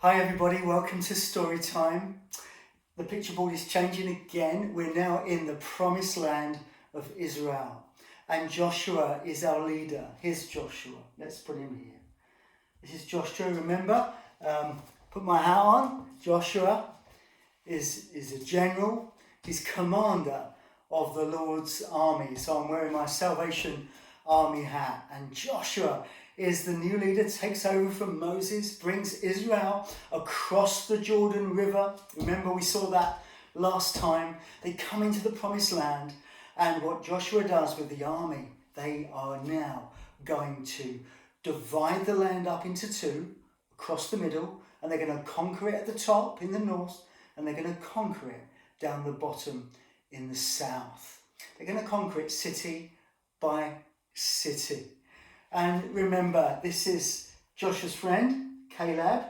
Hi everybody, welcome to StoryTime. The picture board is changing again. We're now in the promised land of Israel. And Joshua is our leader. Here's Joshua. Let's put him here. This is Joshua, remember? Put my hat on. Joshua is a general. He's commander of the Lord's army. So I'm wearing my Salvation Army hat. And Joshua is the new leader, takes over from Moses, brings Israel across the Jordan River. Remember, we saw that last time. They come into the promised land, and what Joshua does with the army, they are now going to divide the land up into two, across the middle, and they're going to conquer it at the top in the north, and they're going to conquer it down the bottom in the south. They're going to conquer it city by city. And remember, this is Joshua's friend, Caleb,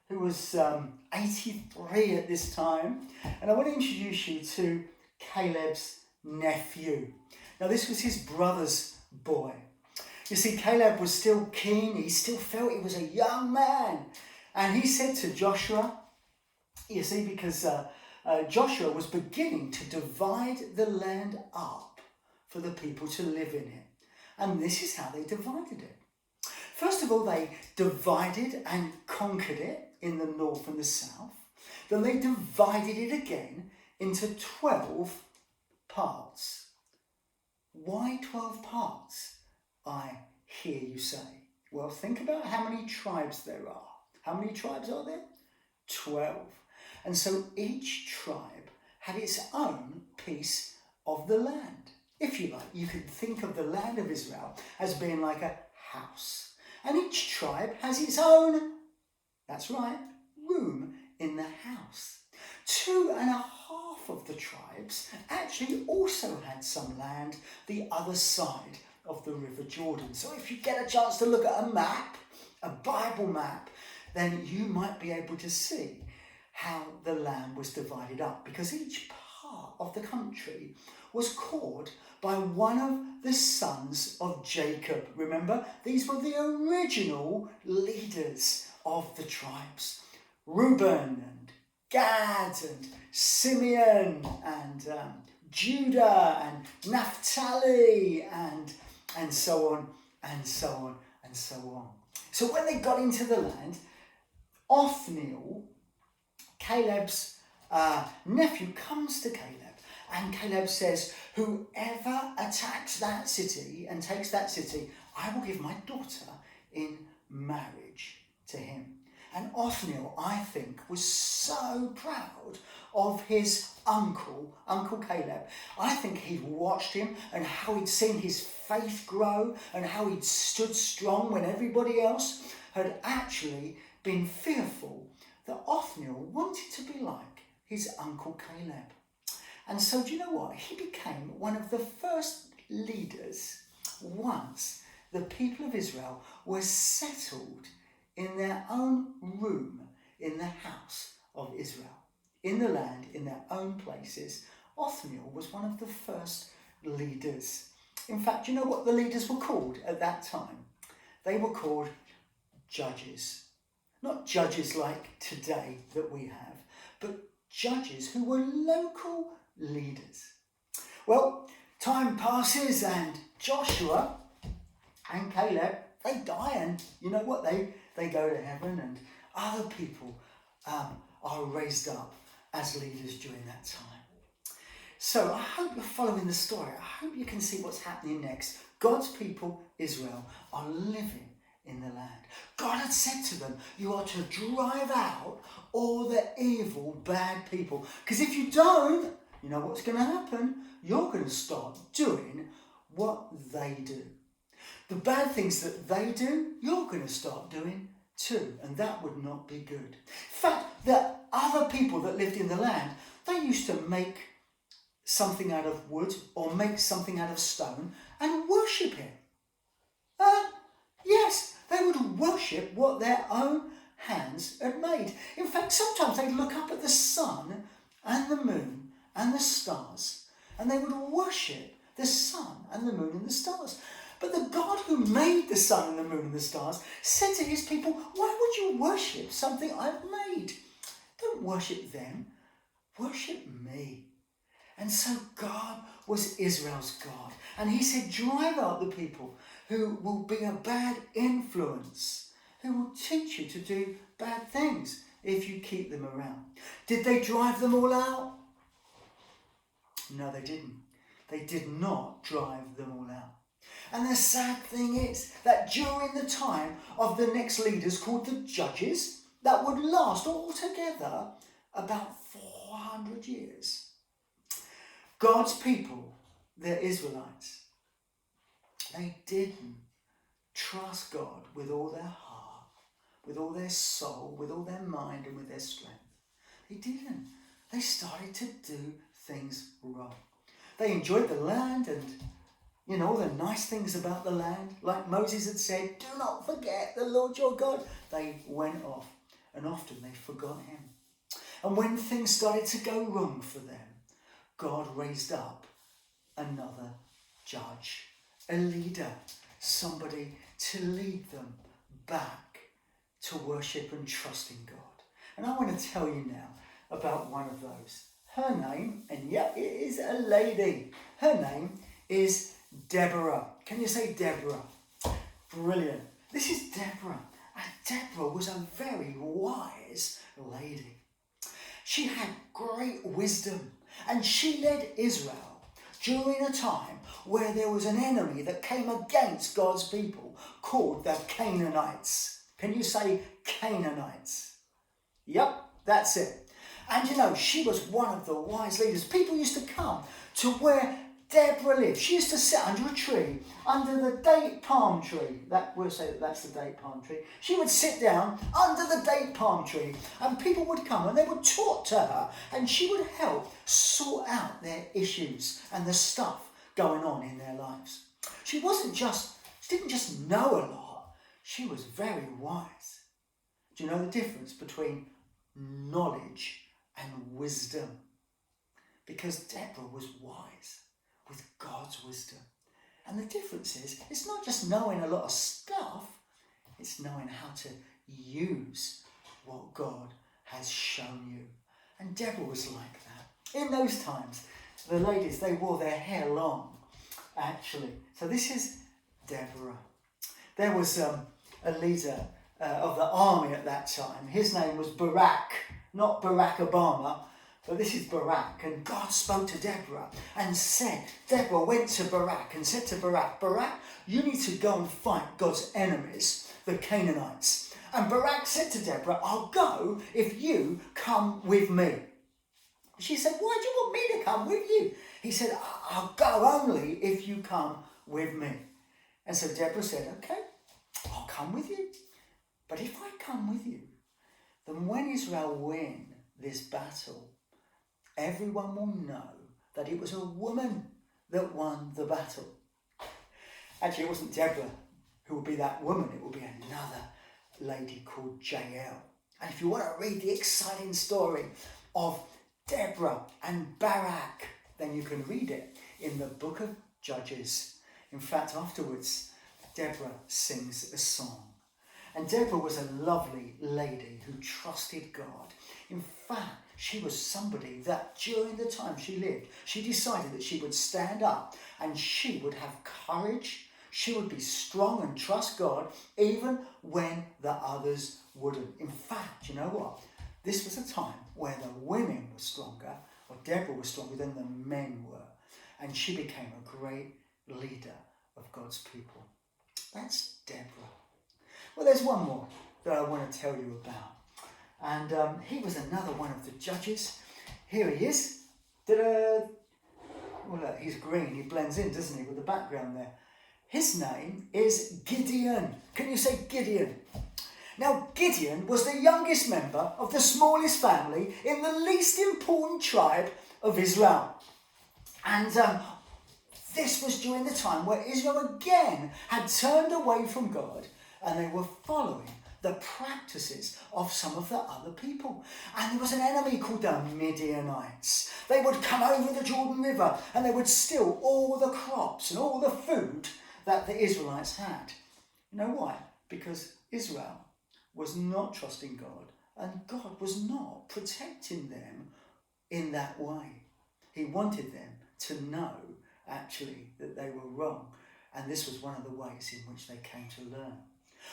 who was 83 at this time. And I want to introduce you to Caleb's nephew. Now, this was his brother's boy. You see, Caleb was still keen. He still felt he was a young man. And he said to Joshua, you see, because Joshua was beginning to divide the land up for the people to live in it. And this is how they divided it. First of all, they divided and conquered it in the north and the south. Then they divided it again into 12 parts. Why 12 parts, I hear you say? Well, think about how many tribes there are. How many tribes are there? 12. And so each tribe had its own piece of the land. If you like, you could think of the land of Israel as being like a house. And each tribe has its own, that's right, room in the house. 2.5 of the tribes actually also had some land the other side of the River Jordan. So if you get a chance to look at a map, a Bible map, then you might be able to see how the land was divided up, because each part of the country was called by one of the sons of Jacob. Remember, these were the original leaders of the tribes. Reuben and Gad and Simeon and Judah and Naphtali and so on and so on and so on. So when they got into the land, Othniel, Caleb's nephew, comes to Caleb. And Caleb says, whoever attacks that city and takes that city, I will give my daughter in marriage to him. And Othniel, I think, was so proud of his uncle Caleb. I think he'd watched him and how he'd seen his faith grow and how he'd stood strong when everybody else had actually been fearful, that Othniel wanted to be like his uncle Caleb. And so, do you know what? He became one of the first leaders once the people of Israel were settled in their own room in the house of Israel, in the land, in their own places. Othniel was one of the first leaders. In fact, do you know what the leaders were called at that time? They were called judges. Not judges like today that we have, but judges who were local leaders. Well, time passes and Joshua and Caleb, they die, and you know what? They go to heaven, and other people are raised up as leaders during that time. So I hope you're following the story. I hope you can see what's happening next. God's people, Israel, are living in the land. God had said to them, you are to drive out all the evil, bad people. Because if you don't, you know what's going to happen? You're going to start doing what they do. The bad things that they do, you're going to start doing too. And that would not be good. In fact, the other people that lived in the land, they used to make something out of wood or make something out of stone and worship it. Yes, they would worship what their own hands had made. In fact, sometimes they'd look up at the sun and the moon and the stars, and they would worship the sun and the moon and the stars. But the God who made the sun and the moon and the stars said to his people, why would you worship something I've made? Don't worship them, worship me. And so God was Israel's God. And he said, drive out the people who will be a bad influence, who will teach you to do bad things if you keep them around. Did they drive them all out? No, they didn't. They did not drive them all out. And the sad thing is that during the time of the next leaders called the judges, that would last altogether about 400 years, God's people, the Israelites, they didn't trust God with all their heart, with all their soul, with all their mind and with their strength. They didn't. They started to do things wrong. They enjoyed the land and, all the nice things about the land. Like Moses had said, do not forget the Lord your God. They went off and often they forgot him. And when things started to go wrong for them, God raised up another judge, a leader, somebody to lead them back to worship and trust in God. And I want to tell you now about one of those. Her name, and yeah, it is a lady. Her name is Deborah. Can you say Deborah? Brilliant. This is Deborah. And Deborah was a very wise lady. She had great wisdom. And she led Israel during a time where there was an enemy that came against God's people called the Canaanites. Can you say Canaanites? Yep, that's it. And she was one of the wise leaders. People used to come to where Deborah lived. She used to sit under a tree, under the date palm tree. We'll say that's the date palm tree. She would sit down under the date palm tree and people would come and they would talk to her and she would help sort out their issues and the stuff going on in their lives. She didn't just know a lot, she was very wise. Do you know the difference between knowledge and wisdom? Because Deborah was wise with God's wisdom. And the difference is, it's not just knowing a lot of stuff, it's knowing how to use what God has shown you. And Deborah was like that. In those times, the ladies, they wore their hair long, actually. So this is Deborah. There was a leader of the army at that time. His name was Barak, not Barack Obama, but this is Barak. And God spoke to Deborah and said, Deborah went to Barak and said to Barak, Barak, you need to go and fight God's enemies, the Canaanites. And Barak said to Deborah, I'll go if you come with me. She said, why do you want me to come with you? He said, I'll go only if you come with me. And so Deborah said, okay, I'll come with you. But if I come with you, then when Israel win this battle, everyone will know that it was a woman that won the battle. Actually, it wasn't Deborah who would be that woman. It would be another lady called Jael. And if you want to read the exciting story of Deborah and Barak, then you can read it in the book of Judges. In fact, afterwards, Deborah sings a song. And Deborah was a lovely lady who trusted God. In fact, she was somebody that during the time she lived, she decided that she would stand up and she would have courage. She would be strong and trust God even when the others wouldn't. In fact, you know what? This was a time where the women were stronger, or Deborah was stronger than the men were. And she became a great leader of God's people. That's Deborah. Well, there's one more that I want to tell you about. And he was another one of the judges. Here he is. Ta-da! Well, look, he's green. He blends in, doesn't he, with the background there. His name is Gideon. Can you say Gideon? Now, Gideon was the youngest member of the smallest family in the least important tribe of Israel. And this was during the time where Israel again had turned away from God and they were following the practices of some of the other people. And there was an enemy called the Midianites. They would come over the Jordan River and they would steal all the crops and all the food that the Israelites had. You know why? Because Israel was not trusting God, and God was not protecting them in that way. He wanted them to know, actually, that they were wrong. And this was one of the ways in which they came to learn.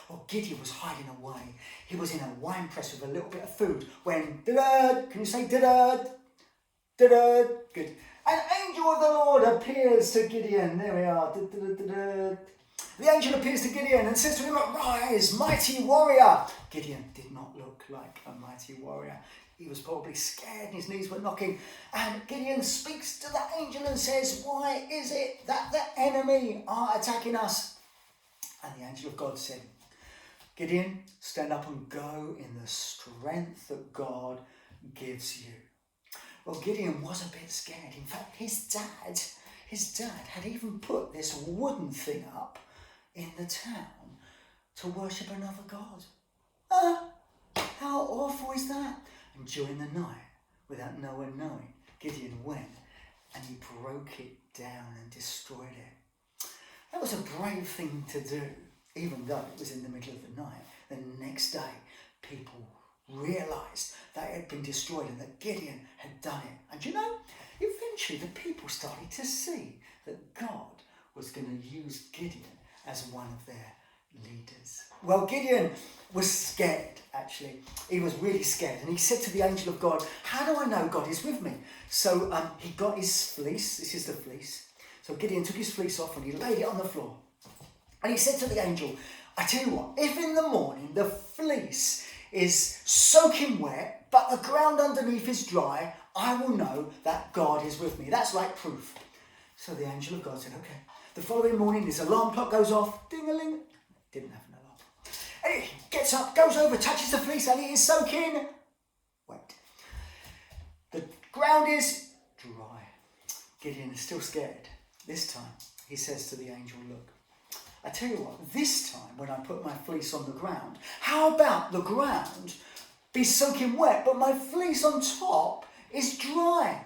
Well, Gideon was hiding away. He was in a wine press with a little bit of food when, da-da, can you say da-da? Da-da, good. An angel of the Lord appears to Gideon. There we are. Da-da-da-da-da. The angel appears to Gideon and says to him, "Arise, mighty warrior." Gideon did not look like a mighty warrior. He was probably scared and his knees were knocking. And Gideon speaks to the angel and says, "Why is it that the enemy are attacking us?" And the angel of God said, "Gideon, stand up and go in the strength that God gives you." Well, Gideon was a bit scared. In fact, his dad had even put this wooden thing up in the town to worship another god. How awful is that? And during the night, without no one knowing, Gideon went and he broke it down and destroyed it. That was a brave thing to do, even though it was in the middle of the night. The next day, people realised that it had been destroyed and that Gideon had done it. And you know, eventually the people started to see that God was going to use Gideon as one of their leaders. Well, Gideon was scared, actually. He was really scared. And he said to the angel of God, "How do I know God is with me?" So he got his fleece. This is the fleece. So Gideon took his fleece off and he laid it on the floor. And he said to the angel, "I tell you what, if in the morning the fleece is soaking wet, but the ground underneath is dry, I will know that God is with me." That's like proof. So the angel of God said, "Okay." The following morning, his alarm clock goes off. Ding-a-ling. Didn't have an alarm. And he gets up, goes over, touches the fleece, and it is soaking wet. The ground is dry. Gideon is still scared. This time, he says to the angel, "Look, I tell you what, this time when I put my fleece on the ground, how about the ground be soaking wet, but my fleece on top is dry?"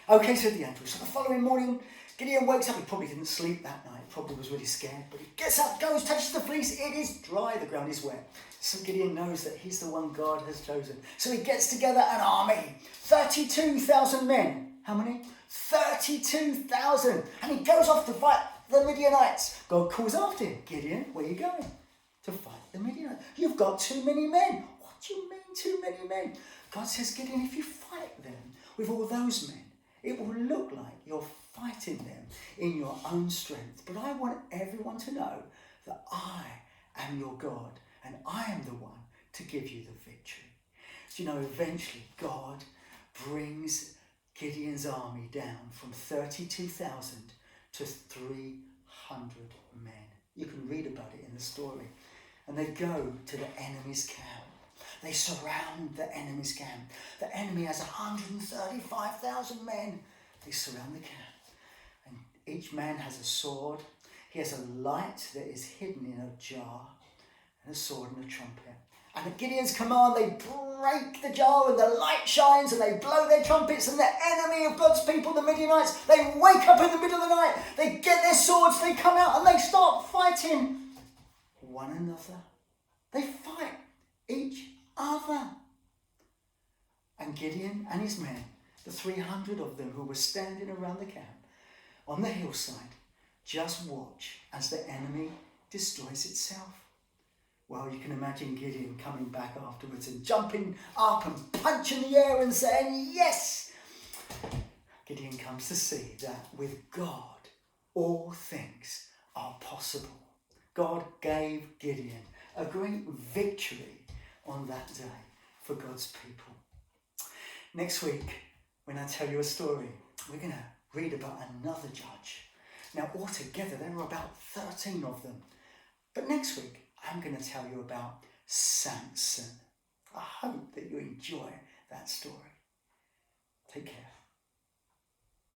Okay, said the angel. So the following morning, Gideon wakes up. He probably didn't sleep that night. Probably was really scared. But he gets up, goes, touches the fleece. It is dry. The ground is wet. So Gideon knows that he's the one God has chosen. So he gets together an army. 32,000 men. How many? 32,000. And he goes off to fight the Midianites. God calls after him. "Gideon, where are you going?" "To fight the Midianites." "You've got too many men." "What do you mean too many men?" God says, "Gideon, if you fight them with all those men, it will look like you're fighting them in your own strength. But I want everyone to know that I am your God and I am the one to give you the victory." Do you know, eventually God brings Gideon's army down from 32,000 to 300 men. You can read about it in the story. And they go to the enemy's camp. They surround the enemy's camp. The enemy has 135,000 men. They surround the camp. And each man has a sword. He has a light that is hidden in a jar, and a sword and a trumpet. And at Gideon's command, they break the jar and the light shines and they blow their trumpets, and the enemy of God's people, the Midianites, they wake up in the middle of the night. They get their swords, they come out and they start fighting one another. They fight each other. And Gideon and his men, the 300 of them who were standing around the camp on the hillside, just watch as the enemy destroys itself. Well, you can imagine Gideon coming back afterwards and jumping up and punching the air and saying, "Yes!" Gideon comes to see that with God, all things are possible. God gave Gideon a great victory on that day for God's people. Next week, when I tell you a story, we're going to read about another judge. Now, altogether, there are about 13 of them. But next week, I'm going to tell you about Samson. I hope that you enjoy that story. Take care.